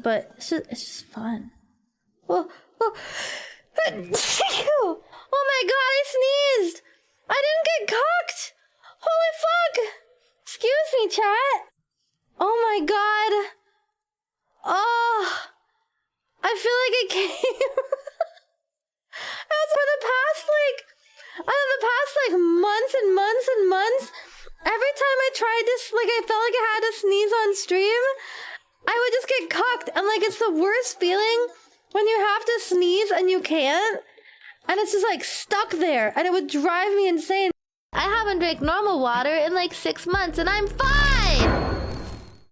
but it's just fun. Oh, oh. Oh my god, I sneezed! I didn't get cocked! Holy fuck! Excuse me, chat. Oh my god. Oh, I feel like it came. That was for the past months and months and months. Every time I tried this, like I felt like I had to sneeze on stream, I would just get cocked, and like it's the worst feeling when you have to sneeze and you can't, and it's just like stuck there, and it would drive me insane. I haven't drank normal water in like 6 months, and I'm fine!